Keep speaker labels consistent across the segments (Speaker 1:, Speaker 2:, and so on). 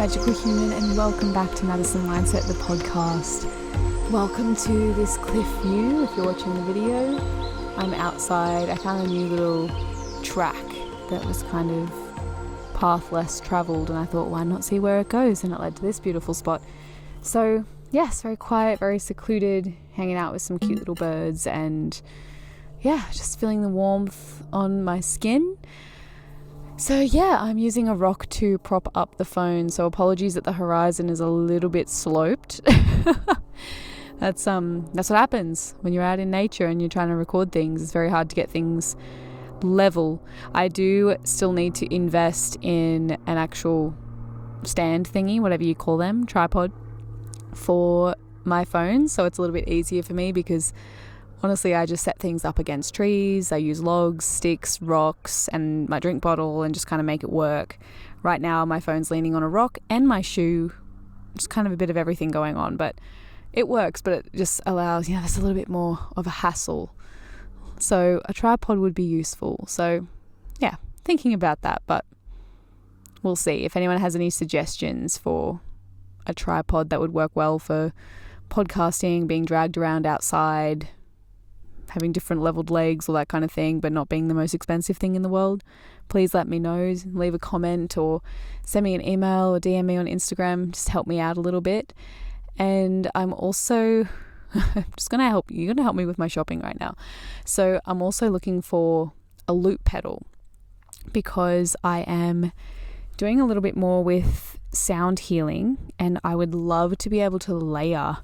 Speaker 1: magical human, and welcome back to Madison Mindset, the podcast. Welcome to this cliff view if you're watching the video. I'm outside. I found a new little track that was kind of path less travelled, and I thought, why not see where it goes? And it led to this beautiful spot. So yes, very quiet, very secluded, hanging out with some cute little birds, and yeah, just feeling the warmth on my skin. So yeah, I'm using a rock to prop up the phone, so apologies that the horizon is a little bit sloped. That's what happens when you're out in nature and you're trying to record things. It's very hard to get things level. I do still need to invest in an actual stand thingy, whatever you call them, tripod, for my phone, so it's a little bit easier for me because honestly, I just set things up against trees. I use logs, sticks, rocks, and my drink bottle and just kind of make it work. Right now, my phone's leaning on a rock and my shoe. Just kind of a bit of everything going on, but it works, but it just allows, there's a little bit more of a hassle. So a tripod would be useful. So yeah, thinking about that, but we'll see. If anyone has any suggestions for a tripod that would work well for podcasting, being dragged around outside, having different leveled legs, all that kind of thing, but not being the most expensive thing in the world, please let me know. Leave a comment or send me an email or DM me on Instagram. Just help me out a little bit. And I'm also just going to help you. You're going to help me with my shopping right now. So I'm also looking for a loop pedal because I am doing a little bit more with sound healing, and I would love to be able to layer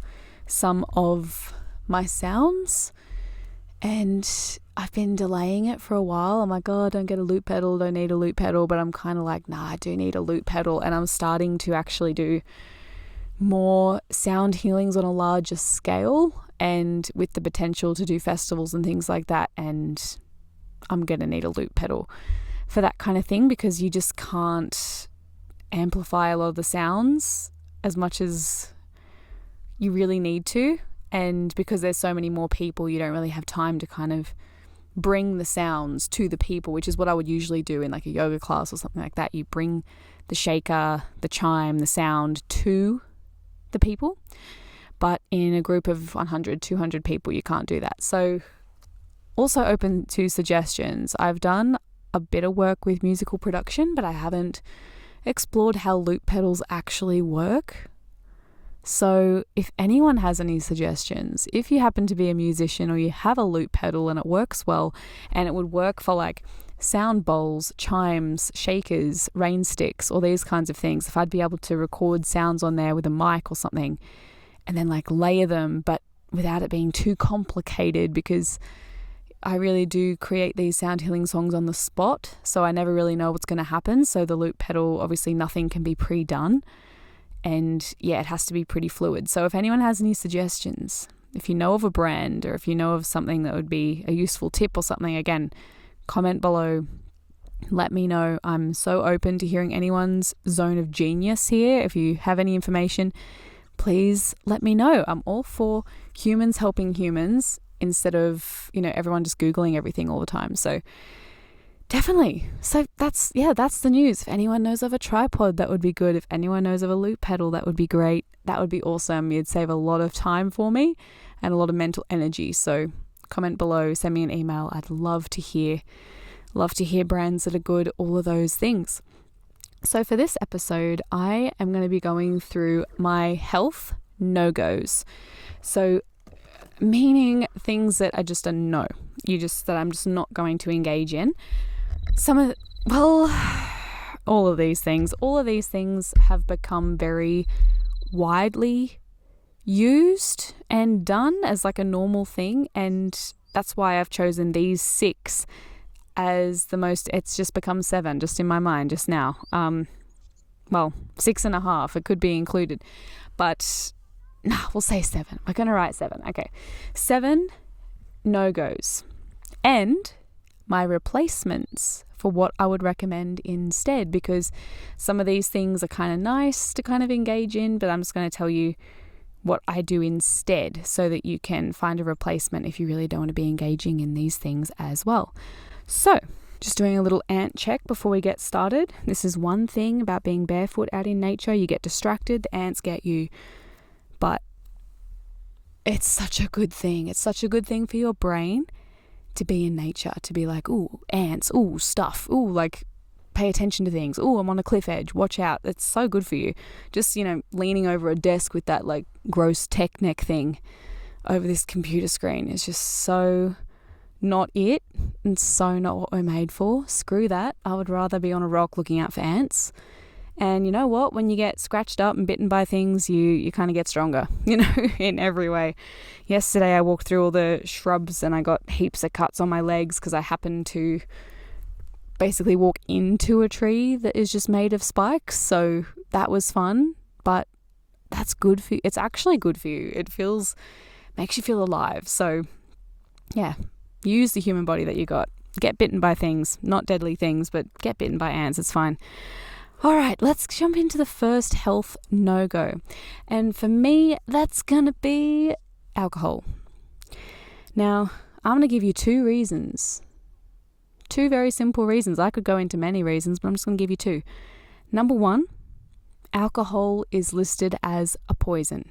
Speaker 1: some of my sounds. And I've been delaying it for a while. I'm like, oh, don't get a loop pedal, don't need a loop pedal. But I'm kind of like, nah, I do need a loop pedal. And I'm starting to actually do more sound healings on a larger scale and with the potential to do festivals and things like that. And I'm going to need a loop pedal for that kind of thing because you just can't amplify a lot of the sounds as much as you really need to. And because there's so many more people, you don't really have time to kind of bring the sounds to the people, which is what I would usually do in like a yoga class or something like that. You bring the shaker, the chime, the sound to the people. But in a group of 100, 200 people, you can't do that. So also open to suggestions. I've done a bit of work with musical production, but I haven't explored how loop pedals actually work. So if anyone has any suggestions, if you happen to be a musician or you have a loop pedal and it works well and it would work for like sound bowls, chimes, shakers, rain sticks, all these kinds of things, if I'd be able to record sounds on there with a mic or something and then like layer them, but without it being too complicated, because I really do create these sound healing songs on the spot. So I never really know what's going to happen. So the loop pedal, obviously nothing can be pre-done. And yeah, it has to be pretty fluid. So if anyone has any suggestions, if you know of a brand or if you know of something that would be a useful tip or something, again, comment below. Let me know. I'm so open to hearing anyone's zone of genius here. If you have any information, please let me know. I'm all for humans helping humans instead of, everyone just Googling everything all the time. So definitely. So that's the news. If anyone knows of a tripod, that would be good. If anyone knows of a loop pedal, that would be great. That would be awesome. You'd save a lot of time for me and a lot of mental energy. So comment below, send me an email. I'd love to hear brands that are good, all of those things. So for this episode, I am going to be going through my health no-goes. So meaning things that are just a no. That I'm just not going to engage in. All of these things have become very widely used and done as like a normal thing, and that's why I've chosen these 6 as the most. It's just become 7 just in my mind just now. 6.5, it could be included, but we'll say 7. We're going to write 7. Okay, 7 no-goes and my replacements for what I would recommend instead, because some of these things are kind of nice to kind of engage in, but I'm just going to tell you what I do instead so that you can find a replacement if you really don't want to be engaging in these things as well. So Just doing a little ant check before we get started. This is one thing about being barefoot out in nature. You get distracted, the ants get you. But it's such a good thing. It's such a good thing for your brain to be in nature, to be like, ooh, ants, ooh, stuff, ooh, like pay attention to things. Ooh, I'm on a cliff edge, watch out. It's so good for you. Just, leaning over a desk with that like gross tech neck thing over this computer screen is just so not it, and so not what we're made for. Screw that. I would rather be on a rock looking out for ants. And you know what? When you get scratched up and bitten by things, you kind of get stronger, in every way. Yesterday I walked through all the shrubs and I got heaps of cuts on my legs because I happened to basically walk into a tree that is just made of spikes. So that was fun, but that's good for you. It's actually good for you. Makes you feel alive. So yeah, use the human body that you got. Get bitten by things, not deadly things, but get bitten by ants. It's fine. All right, let's jump into the first health no-go. And for me, that's going to be alcohol. Now, I'm going to give you 2 reasons. 2 very simple reasons. I could go into many reasons, but I'm just going to give you 2. Number 1, alcohol is listed as a poison.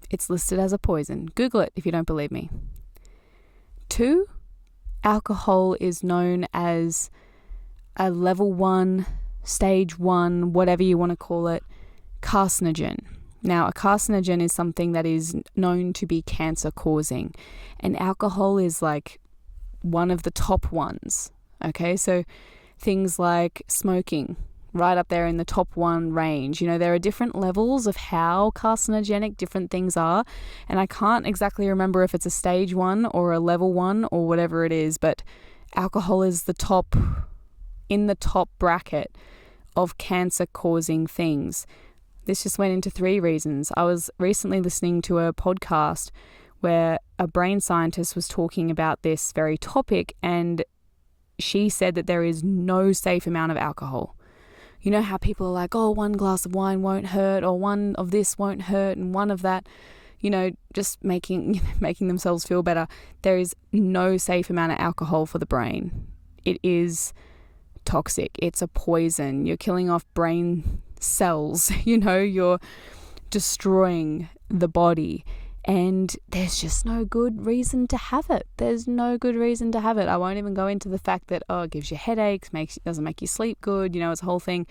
Speaker 1: It's listed as a poison. Google it if you don't believe me. 2, alcohol is known as a level 1, stage 1, whatever you want to call it, carcinogen. Now, a carcinogen is something that is known to be cancer causing, and alcohol is like one of the top ones. Okay, so things like smoking, right up there in the top 1 range. There are different levels of how carcinogenic different things are, and I can't exactly remember if it's a stage 1 or a level 1 or whatever it is, but alcohol is in the top bracket of cancer causing things. This just went into 3 reasons. I was recently listening to a podcast where a brain scientist was talking about this very topic, and she said that there is no safe amount of alcohol. You know how people are like, oh, 1 glass of wine won't hurt, or 1 of this won't hurt, and 1 of that, just making themselves feel better. There is no safe amount of alcohol for the brain. It is toxic. It's a poison. You're killing off brain cells. You're destroying the body. And there's just no good reason to have it. There's no good reason to have it. I won't even go into the fact that, it gives you headaches, doesn't make you sleep good, it's a whole thing.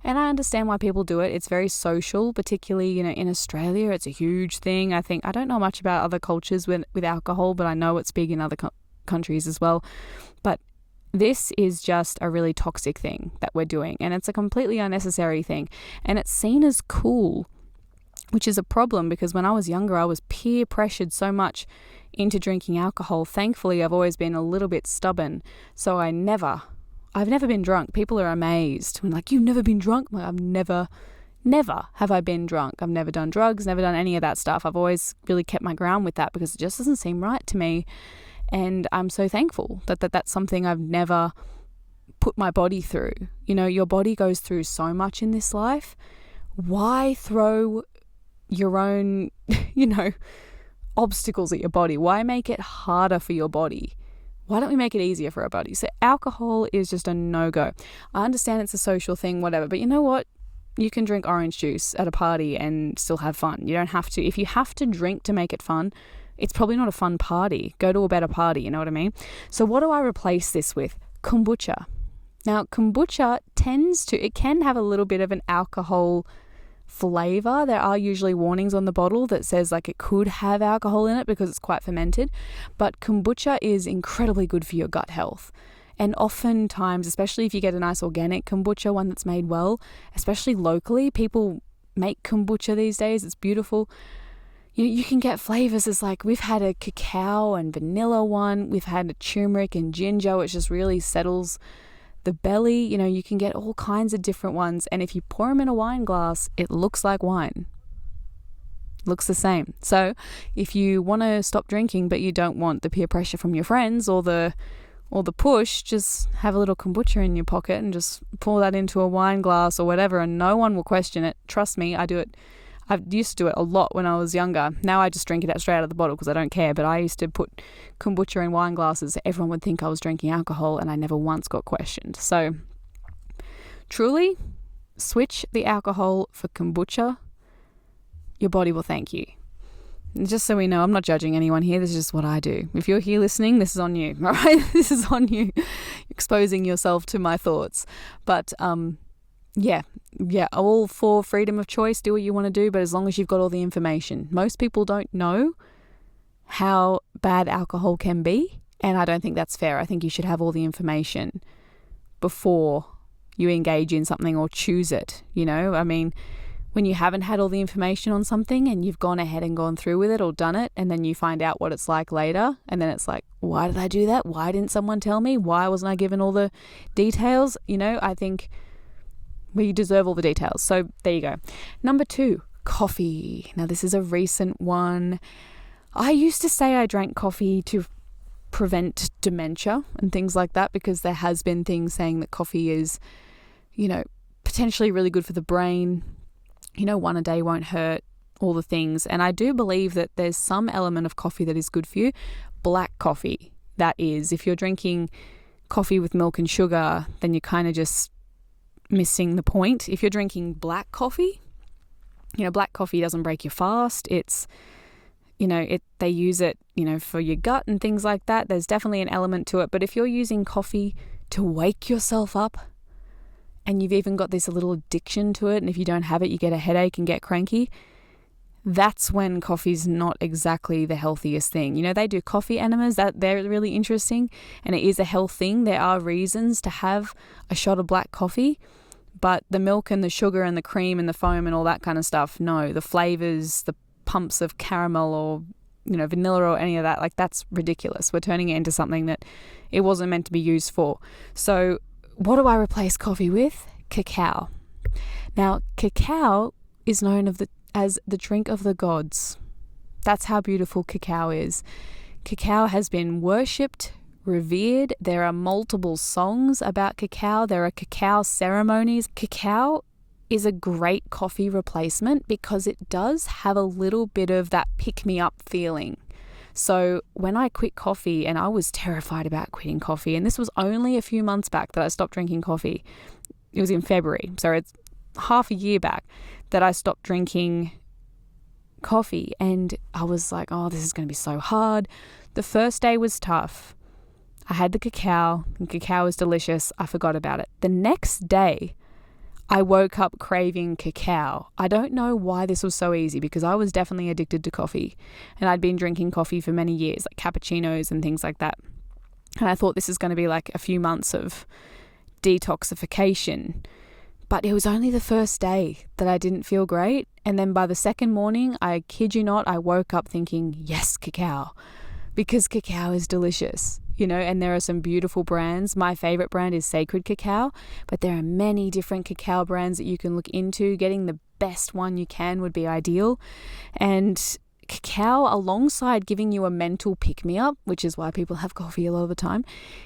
Speaker 1: And I understand why people do it. It's very social, particularly, in Australia. It's a huge thing. I don't know much about other cultures with alcohol, but I know it's big in other countries as well. But this is just a really toxic thing that we're doing, and it's a completely unnecessary thing. And it's seen as cool, which is a problem because when I was younger, I was peer pressured so much into drinking alcohol. Thankfully, I've always been a little bit stubborn, so I've never been drunk. People are amazed when like, you've never been drunk? Like, I've never have I been drunk. I've never done drugs, never done any of that stuff. I've always really kept my ground with that because it just doesn't seem right to me. And I'm so thankful that that's something I've never put my body through. Your body goes through so much in this life. Why throw your own, obstacles at your body? Why make it harder for your body? Why don't we make it easier for our body? So alcohol is just a no-go. I understand it's a social thing, whatever, but you know what? You can drink orange juice at a party and still have fun. You don't have to. If you have to drink to make it fun, it's probably not a fun party. Go to a better party, you know what I mean? So what do I replace this with? Kombucha. Now, kombucha can have a little bit of an alcohol flavor. There are usually warnings on the bottle that says like it could have alcohol in it because it's quite fermented, but kombucha is incredibly good for your gut health. And oftentimes, especially if you get a nice organic kombucha, one that's made well, especially locally, people make kombucha these days. It's beautiful. You can get flavors. It's like we've had a cacao and vanilla one. We've had a turmeric and ginger, which just really settles the belly. You can get all kinds of different ones. And if you pour them in a wine glass, it looks like wine. Looks the same. So if you want to stop drinking, but you don't want the peer pressure from your friends or the push, just have a little kombucha in your pocket and just pour that into a wine glass or whatever, and no one will question it. Trust me, I do it. I used to do it a lot when I was younger. Now I just drink it straight out of the bottle because I don't care. But I used to put kombucha in wine glasses. Everyone would think I was drinking alcohol, and I never once got questioned. So truly, switch the alcohol for kombucha. Your body will thank you. And just so we know, I'm not judging anyone here. This is just what I do. If you're here listening, this is on you. All right, this is on you. Exposing yourself to my thoughts. But yeah, all for freedom of choice. Do what you want to do, but as long as you've got all the information. Most people don't know how bad alcohol can be, and I don't think that's fair. I think you should have all the information before you engage in something or choose it. I mean, when you haven't had all the information on something and you've gone ahead and gone through with it or done it, and then you find out what it's like later, and then it's like, why did I do that? Why didn't someone tell me? Why wasn't I given all the details? I think we deserve all the details. So there you go. Number 2, coffee. Now this is a recent one. I used to say I drank coffee to prevent dementia and things like that, because there has been things saying that coffee is, potentially really good for the brain. 1 a day won't hurt, all the things. And I do believe that there's some element of coffee that is good for you. Black coffee, that is. If you're drinking coffee with milk and sugar, then you're kind of just missing the point. If you're drinking black coffee, black coffee doesn't break your fast. It's, they use it, for your gut and things like that. There's definitely an element to it. But if you're using coffee to wake yourself up, and you've even got this little addiction to it, and if you don't have it, you get a headache and get cranky, that's when coffee's not exactly the healthiest thing. They do coffee enemas, that they're really interesting, and it is a health thing. There are reasons to have a shot of black coffee, but the milk and the sugar and the cream and the foam and all that kind of stuff, no. The flavors, the pumps of caramel or vanilla or any of that, that's ridiculous. We're turning it into something that it wasn't meant to be used for. So what do I replace coffee with? Cacao. Now, cacao is known as the drink of the gods. That's how beautiful cacao is. Cacao has been worshipped, revered. There are multiple songs about cacao. There are cacao ceremonies. Cacao is a great coffee replacement because it does have a little bit of that pick-me-up feeling. So when I quit coffee, and I was terrified about quitting coffee, and this was only a few months back that I stopped drinking coffee. It was in February, so it's half a year back that I stopped drinking coffee, and I was like, oh, this is going to be so hard. The first day was tough. I had the cacao, and cacao was delicious. I forgot about it. The next day, I woke up craving cacao. I don't know why this was so easy, because I was definitely addicted to coffee, and I'd been drinking coffee for many years, like cappuccinos and things like that. And I thought this is going to be like a few months of detoxification, but it was only the first day that I didn't feel great. And then by the second morning, I kid you not, I woke up thinking, yes, cacao, because cacao is delicious. And there are some beautiful brands. My favorite brand is Sacred Cacao, but there are many different cacao brands that you can look into. Getting the best one you can would be ideal. And cacao, alongside giving you a mental pick-me-up, which is why people have coffee a lot of the time,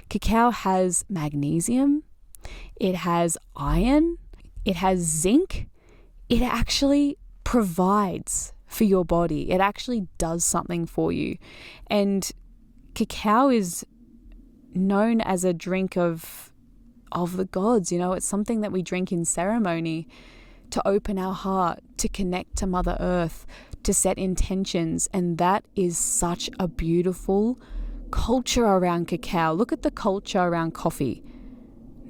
Speaker 1: cacao has magnesium, it has iron, it has zinc. It actually provides for your body. It actually does something for you. And cacao is known as a drink of the gods. It's something that we drink in ceremony to open our heart, to connect to Mother Earth, to set intentions. And that is such a beautiful culture around cacao. Look at the culture around coffee.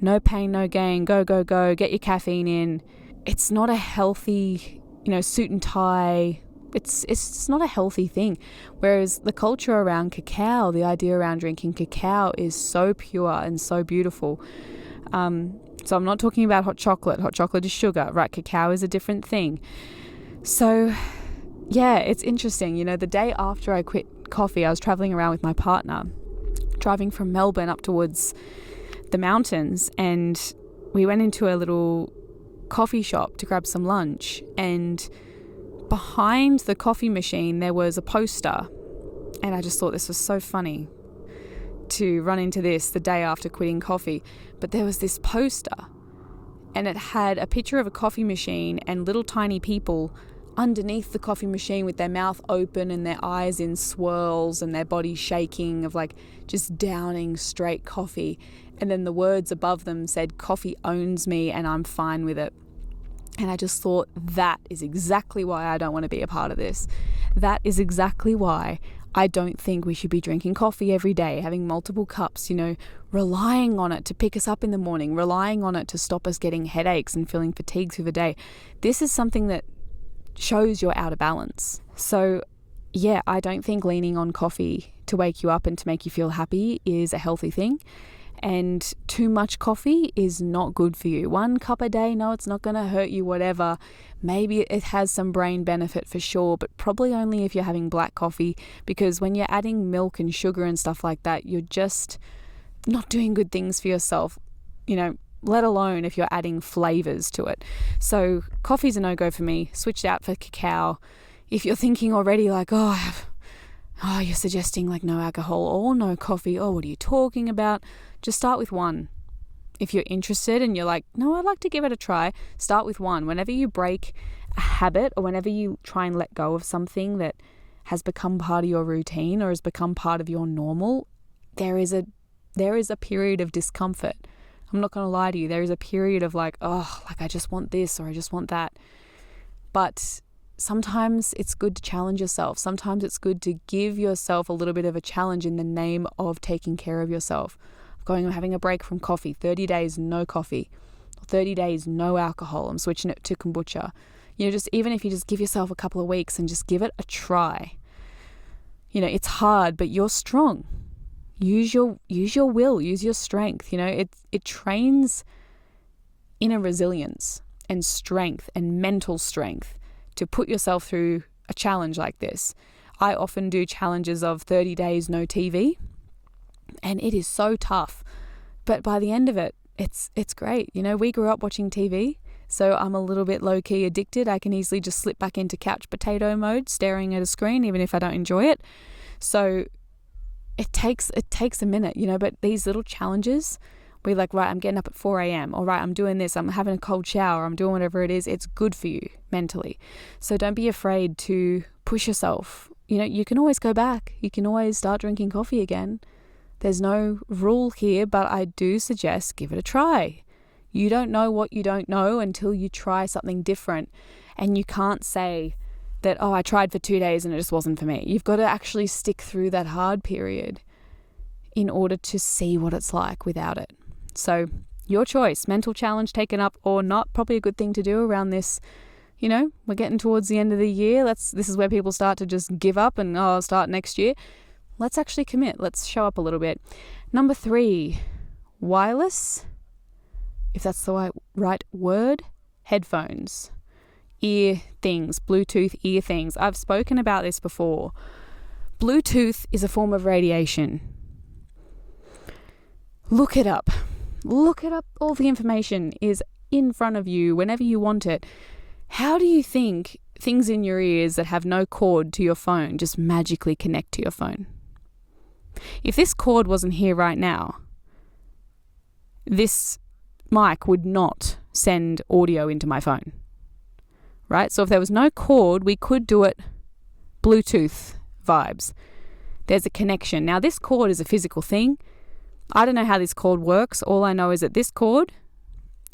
Speaker 1: No pain, no gain, go, go, go, get your caffeine in. It's not a healthy, suit and tie. It's not a healthy thing. Whereas the culture around cacao, the idea around drinking cacao is so pure and so beautiful. So I'm not talking about hot chocolate. Hot chocolate is sugar, right? Cacao is a different thing. So yeah, it's interesting. The day after I quit coffee, I was traveling around with my partner, driving from Melbourne up towards the mountains, and we went into a little coffee shop to grab some lunch, and behind the coffee machine there was a poster, and I just thought this was so funny to run into this the day after quitting coffee. But there was this poster, and it had a picture of a coffee machine and little tiny people underneath the coffee machine with their mouth open and their eyes in swirls and their body shaking of like just downing straight coffee. And then the words above them said, "Coffee owns me and I'm fine with it." And I just thought, that is exactly why I don't want to be a part of this. That is exactly why I don't think we should be drinking coffee every day, having multiple cups, relying on it to pick us up in the morning, relying on it to stop us getting headaches and feeling fatigued through the day. This is something that shows you're out of balance. So yeah, I don't think leaning on coffee to wake you up and to make you feel happy is a healthy thing. And too much coffee is not good for you. 1 cup a day, no, it's not going to hurt you, whatever. Maybe it has some brain benefit for sure, but probably only if you're having black coffee, because when you're adding milk and sugar and stuff like that, you're just not doing good things for yourself, let alone if you're adding flavors to it. So coffee's a no-go for me. Switched out for cacao. If you're thinking already like, you're suggesting like no alcohol or no coffee, what are you talking about? Just start with 1. If you're interested and you're like, no, I'd like to give it a try, start with 1. Whenever you break a habit or whenever you try and let go of something that has become part of your routine or has become part of your normal, there is a period of discomfort. I'm not going to lie to you. There is a period of like, I just want this or I just want that. But sometimes it's good to challenge yourself. Sometimes it's good to give yourself a little bit of a challenge in the name of taking care of yourself. Having a break from coffee, 30 days, no coffee, 30 days, no alcohol. I'm switching it to kombucha. Just even if you just give yourself a couple of weeks and just give it a try. It's hard, but you're strong. Use your will, use your strength. It trains inner resilience and strength and mental strength to put yourself through a challenge like this. I often do challenges of 30 days, no TV. And it is so tough. But by the end of it, it's great. We grew up watching TV, so I'm a little bit low-key addicted. I can easily just slip back into couch potato mode, staring at a screen, even if I don't enjoy it. So it takes a minute, but these little challenges, we're like, right, I'm getting up at 4 a.m. All right, I'm doing this. I'm having a cold shower. I'm doing whatever it is. It's good for you mentally. So don't be afraid to push yourself. You can always go back. You can always start drinking coffee again. There's no rule here, but I do suggest give it a try. You don't know what you don't know until you try something different. And you can't say that, I tried for 2 days and it just wasn't for me. You've got to actually stick through that hard period in order to see what it's like without it. So your choice, mental challenge taken up or not, probably a good thing to do around this. We're getting towards the end of the year. This is where people start to just give up and I'll start next year. Let's actually commit. Let's show up a little bit. Number 3, wireless, if that's the right word, headphones, ear things, Bluetooth ear things. I've spoken about this before. Bluetooth is a form of radiation. Look it up. All the information is in front of you whenever you want it. How do you think things in your ears that have no cord to your phone just magically connect to your phone? If this cord wasn't here right now, this mic would not send audio into my phone, right? So if there was no cord, we could do it Bluetooth vibes. There's a connection. Now, this cord is a physical thing. I don't know how this cord works. All I know is that this cord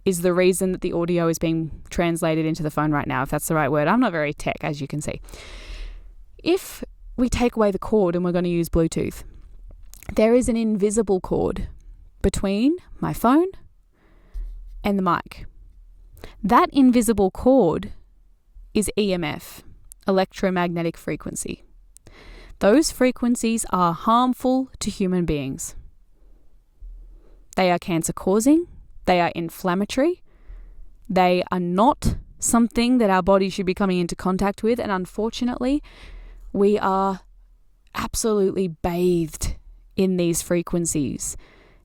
Speaker 1: is the reason that the audio is being translated into the phone right now, if that's the right word. I'm not very tech, as you can see. If we take away the cord and we're going to use Bluetooth, there is an invisible cord between my phone and the mic. That invisible cord is EMF, electromagnetic frequency. Those frequencies are harmful to human beings. They are cancer-causing, they are inflammatory, they are not something that our body should be coming into contact with, and unfortunately, we are absolutely bathed in these frequencies.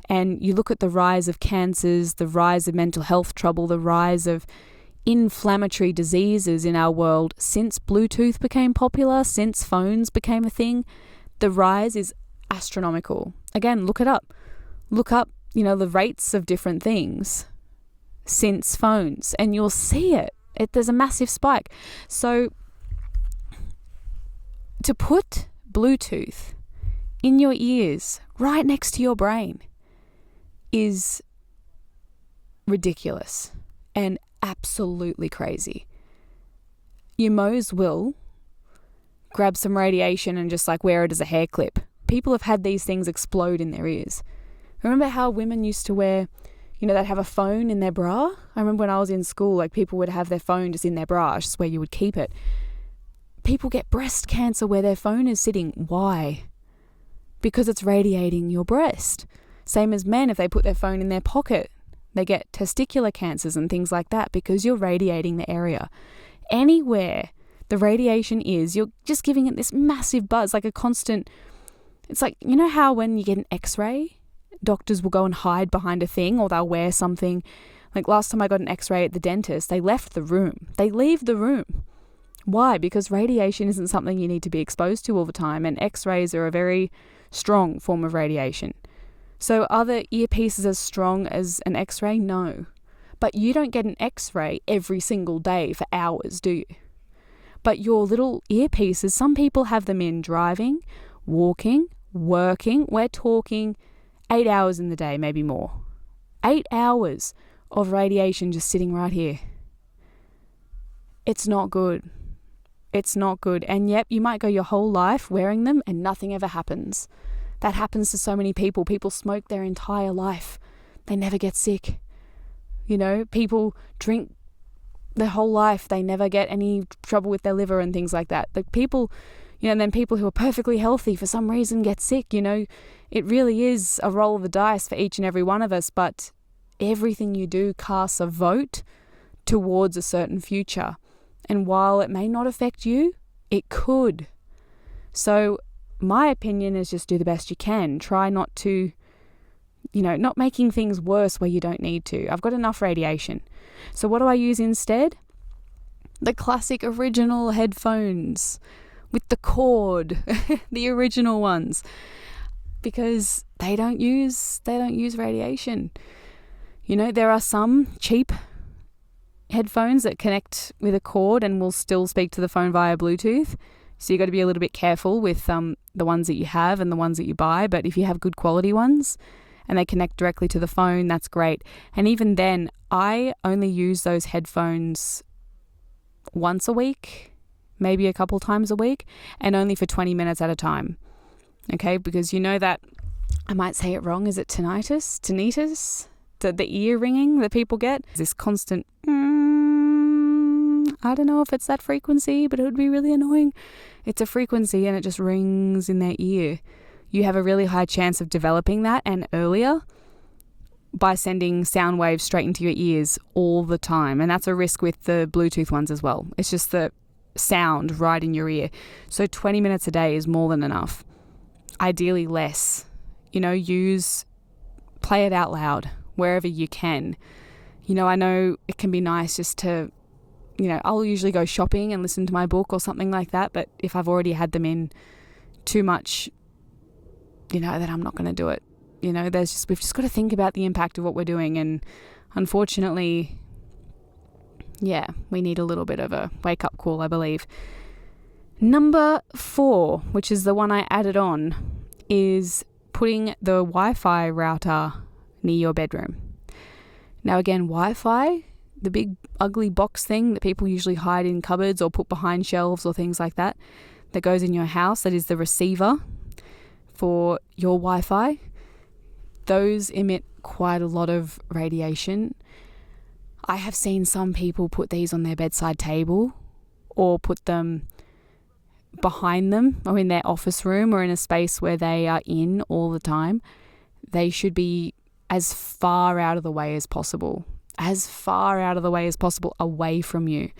Speaker 1: And you look at the rise of cancers, the rise of mental health trouble, the rise of inflammatory diseases in our world since Bluetooth became popular, since phones became a thing. The rise is astronomical. Again, look it up. Look up, the rates of different things since phones, and you'll see it. There's a massive spike. So To put Bluetooth in your ears right next to your brain is ridiculous and absolutely crazy. You might as well grab some radiation and just like wear it as a hair clip. People have had these things explode in their ears. Remember how women used to wear, they'd have a phone in their bra? I remember when I was in school, like people would have their phone just in their bra, just where you would keep it. People get breast cancer where their phone is sitting. Why? Because it's radiating your breast. Same as men, if they put their phone in their pocket, they get testicular cancers and things like that because you're radiating the area. Anywhere the radiation is, you're just giving it this massive buzz, like a constant. It's like, how when you get an x-ray, doctors will go and hide behind a thing, or they'll wear something. Like last time I got an x-ray at the dentist, they left the room. They leave the room. Why? Because radiation isn't something you need to be exposed to all the time, and x-rays are a very strong form of radiation. So are the earpieces as strong as an x-ray? No. But you don't get an x-ray every single day for hours, do you? But your little earpieces, some people have them in driving, walking, working. We're talking 8 hours in the day, maybe more. 8 hours of radiation just sitting right here. It's not good. It's not good. And yep, you might go your whole life wearing them and nothing ever happens. That happens to so many people. People smoke their entire life. They never get sick. People drink their whole life. They never get any trouble with their liver and things like that. Like people, and then people who are perfectly healthy for some reason get sick. It really is a roll of the dice for each and every one of us. But everything you do casts a vote towards a certain future. And while it may not affect you, it could. So my opinion is just do the best you can. Try not to, not making things worse where you don't need to. I've got enough radiation. So what do I use instead? The classic original headphones with the cord, the original ones, because they don't use radiation. There are some cheap headphones that connect with a cord and will still speak to the phone via Bluetooth. So you got to be a little bit careful with the ones that you have and the ones that you buy. But if you have good quality ones and they connect directly to the phone, that's great. And even then, I only use those headphones once a week, maybe a couple times a week, and only for 20 minutes at a time. Okay, because that, I might say it wrong, is it tinnitus? The ear ringing that people get? This constant, I don't know if it's that frequency, but it would be really annoying. It's a frequency and it just rings in their ear. You have a really high chance of developing that and earlier by sending sound waves straight into your ears all the time. And that's a risk with the Bluetooth ones as well. It's just the sound right in your ear. So 20 minutes a day is more than enough. Ideally less. Play it out loud wherever you can. I know it can be nice just to, I'll usually go shopping and listen to my book or something like that. But if I've already had them in too much, then I'm not going to do it. We've just got to think about the impact of what we're doing. And unfortunately, we need a little bit of a wake-up call, I believe. Number 4, which is the one I added on, is putting the Wi-Fi router near your bedroom. Now again, Wi-Fi, the big ugly box thing that people usually hide in cupboards or put behind shelves or things like that goes in your house, that is the receiver for your Wi-Fi. Those emit quite a lot of radiation. I have seen some people put these on their bedside table or put them behind them or in their office room or in a space where they are in all the time. They should be as far out of the way as possible, away from you.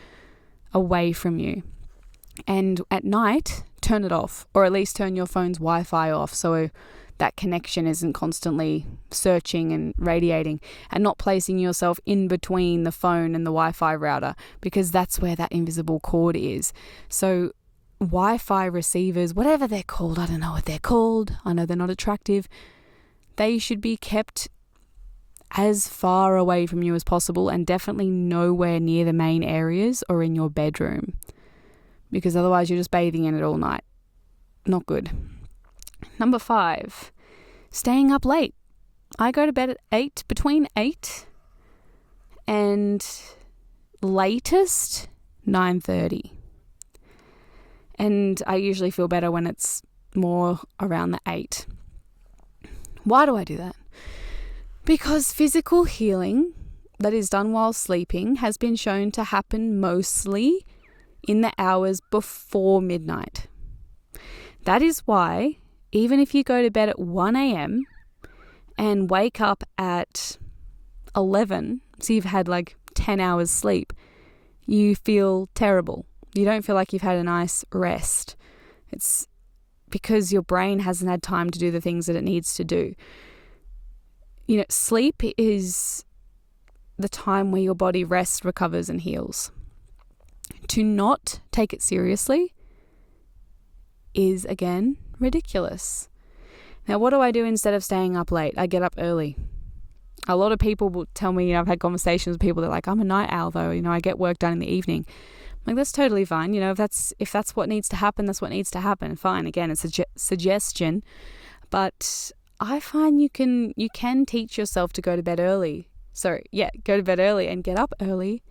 Speaker 1: And at night, turn it off, or at least turn your phone's Wi-Fi off so that connection isn't constantly searching and radiating, and not placing yourself in between the phone and the Wi-Fi router, because that's where that invisible cord is. So Wi-Fi receivers, whatever they're called, I don't know what they're called. I know they're not attractive. They should be kept as far away from you as possible, and definitely nowhere near the main areas or in your bedroom, because otherwise you're just bathing in it all night. not good. Number 5, staying up late. I go to bed at between 8 and latest 9:30. And I usually feel better when it's more around the 8. Why do I do that? Because physical healing that is done while sleeping has been shown to happen mostly in the hours before midnight. That is why even if you go to bed at 1 a.m. and wake up at 11, so you've had like 10 hours sleep, you feel terrible. You don't feel like you've had a nice rest. It's because your brain hasn't had time to do the things that it needs to do. You know, sleep is the time where your body rests, recovers, and heals. To not take it seriously is, again, ridiculous. Now, what do I do instead of staying up late? I get up early. A lot of people will tell me, I've had conversations with people that are like, I'm a night owl though, I get work done in the evening. I'm like, that's totally fine. If that's what needs to happen, that's what needs to happen. Fine. Again, it's a suggestion, but I find you can teach yourself to go to bed early. Go to bed early and get up early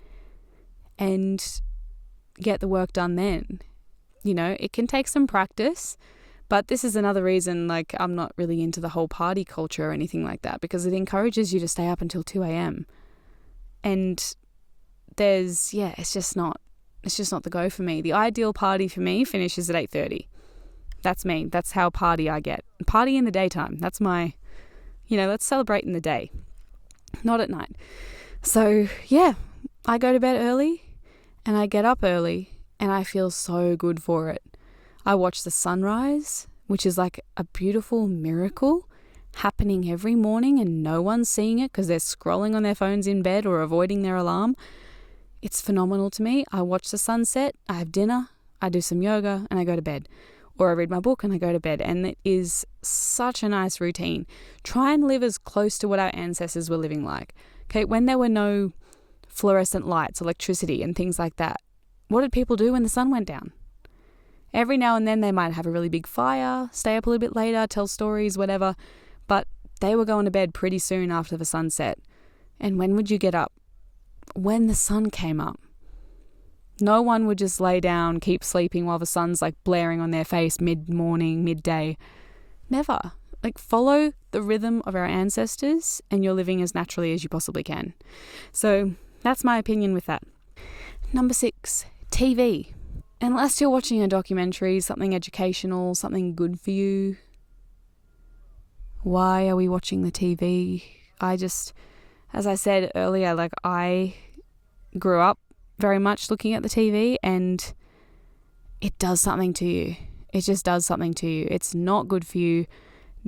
Speaker 1: and get the work done then. It can take some practice, but this is another reason, like, I'm not really into the whole party culture or anything like that, because it encourages you to stay up until 2 a.m. And it's just not the go for me. The ideal party for me finishes at 8:30. That's me. That's how party I get. Party in the daytime. That's my, let's celebrate in the day, not at night. So yeah, I go to bed early and I get up early and I feel so good for it. I watch the sunrise, which is like a beautiful miracle happening every morning and no one's seeing it because they're scrolling on their phones in bed or avoiding their alarm. It's phenomenal to me. I watch the sunset, I have dinner, I do some yoga, and I go to bed. Or I read my book and I go to bed. And it is such a nice routine. Try and live as close to what our ancestors were living like. Okay, when there were no fluorescent lights, electricity, and things like that, what did people do when the sun went down? Every now and then they might have a really big fire, stay up a little bit later, tell stories, whatever. But they were going to bed pretty soon after the sunset. And when would you get up? When the sun came up. No one would just lay down, keep sleeping while the sun's like blaring on their face mid-morning, midday. Never. Like, follow the rhythm of our ancestors and you're living as naturally as you possibly can. So that's my opinion with that. Number 6, TV. Unless you're watching a documentary, something educational, something good for you, why are we watching the TV? As I said earlier, like, I grew up very much looking at the TV and it does something to you. It just does something to you. It's not good for you.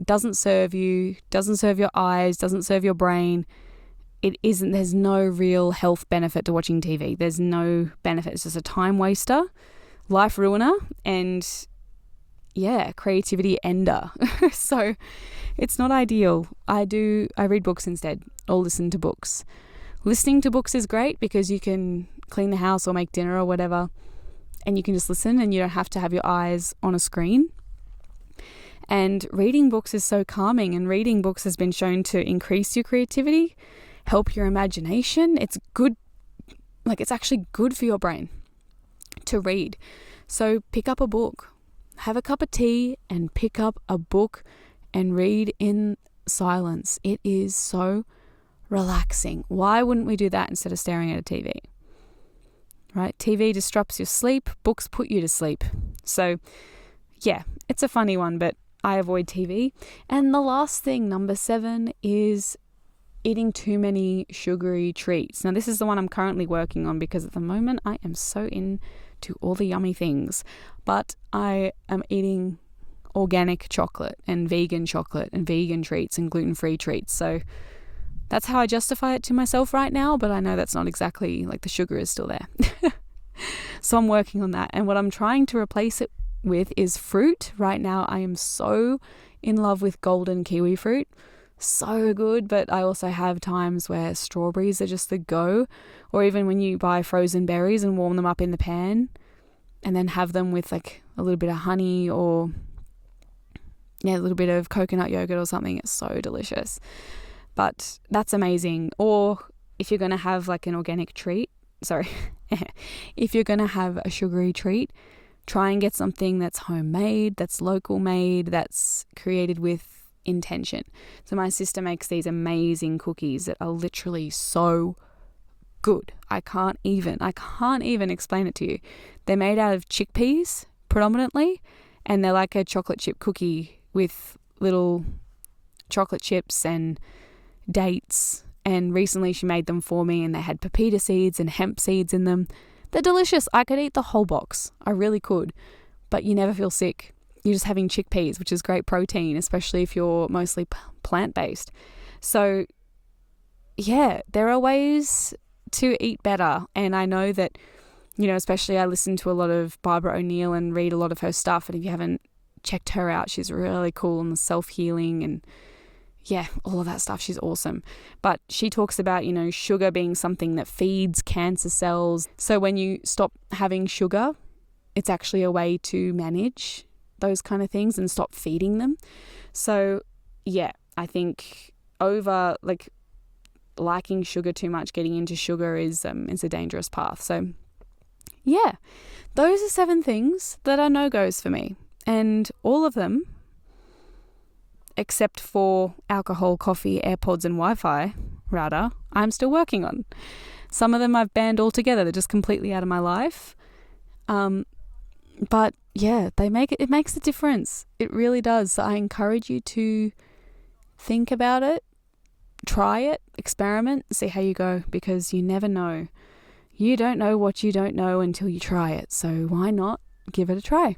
Speaker 1: Doesn't serve you. Doesn't serve your eyes. Doesn't serve your brain. There's no real health benefit to watching TV. There's no benefit. It's just a time waster, life ruiner, and creativity ender. So it's not ideal. I read books instead, or listen to books. Listening to books is great because you can clean the house or make dinner or whatever, and you can just listen and you don't have to have your eyes on a screen. And reading books is so calming, and reading books has been shown to increase your creativity, help your imagination. It's good, it's actually good for your brain to read. So pick up a book, have a cup of tea and pick up a book and read in silence. It is so relaxing. Why wouldn't we do that instead of staring at a TV? Right? TV disrupts your sleep. Books put you to sleep. So yeah, it's a funny one, but I avoid TV. And the last thing, number 7, is eating too many sugary treats. Now, this is the one I'm currently working on because at the moment I am so into all the yummy things, but I am eating organic chocolate and vegan treats and gluten-free treats. So that's how I justify it to myself right now, but I know that's not exactly, the sugar is still there. So I'm working on that. And what I'm trying to replace it with is fruit. Right now I am so in love with golden kiwi fruit. So good, but I also have times where strawberries are just the go, or even when you buy frozen berries and warm them up in the pan and then have them with a little bit of honey or a little bit of coconut yogurt or something. It's so delicious. But that's amazing. Or if you're going to have like an organic treat, if you're going to have a sugary treat, try and get something that's homemade, that's local made, that's created with intention. So my sister makes these amazing cookies that are literally so good. I can't even explain it to you. They're made out of chickpeas predominantly, and they're like a chocolate chip cookie with little chocolate chips and dates. And recently she made them for me, and they had pepita seeds and hemp seeds in them. They're delicious. I could eat the whole box. I really could. But you never feel sick. You're just having chickpeas, which is great protein, especially if you're mostly plant-based. So yeah, there are ways to eat better. And I know that, especially I listen to a lot of Barbara O'Neill and read a lot of her stuff. And if you haven't checked her out, she's really cool on the self-healing and all of that stuff. She's awesome. But she talks about, sugar being something that feeds cancer cells. So when you stop having sugar, it's actually a way to manage those kind of things and stop feeding them. So I think liking sugar too much, getting into sugar is a dangerous path. So those are 7 things that are no-goes for me. And all of them, except for alcohol, coffee, AirPods and Wi-Fi router, I'm still working on. Some of them I've banned altogether. They're just completely out of my life. But it makes a difference. It really does. So I encourage you to think about it, try it, experiment, see how you go, because you never know. You don't know what you don't know until you try it. So why not give it a try?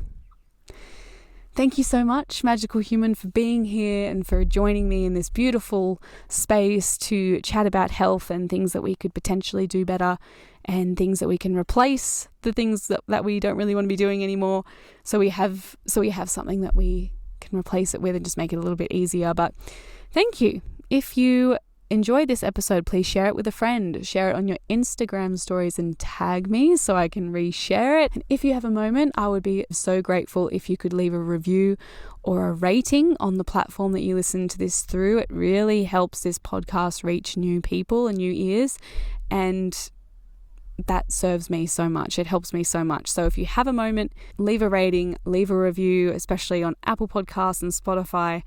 Speaker 1: Thank you so much, Magical Human, for being here and for joining me in this beautiful space to chat about health and things that we could potentially do better and things that we can replace the things that we don't really want to be doing anymore. So we have something that we can replace it with and just make it a little bit easier. But thank you. If you enjoyed this episode, please share it with a friend. Share it on your Instagram stories and tag me so I can reshare it. And if you have a moment, I would be so grateful if you could leave a review or a rating on the platform that you listen to this through. It really helps this podcast reach new people and new ears, and that serves me so much. It helps me so much. So if you have a moment, leave a rating, leave a review, especially on Apple Podcasts and Spotify.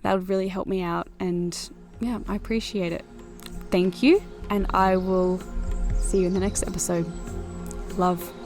Speaker 1: That would really help me out, and I appreciate it. Thank you, and I will see you in the next episode. Love.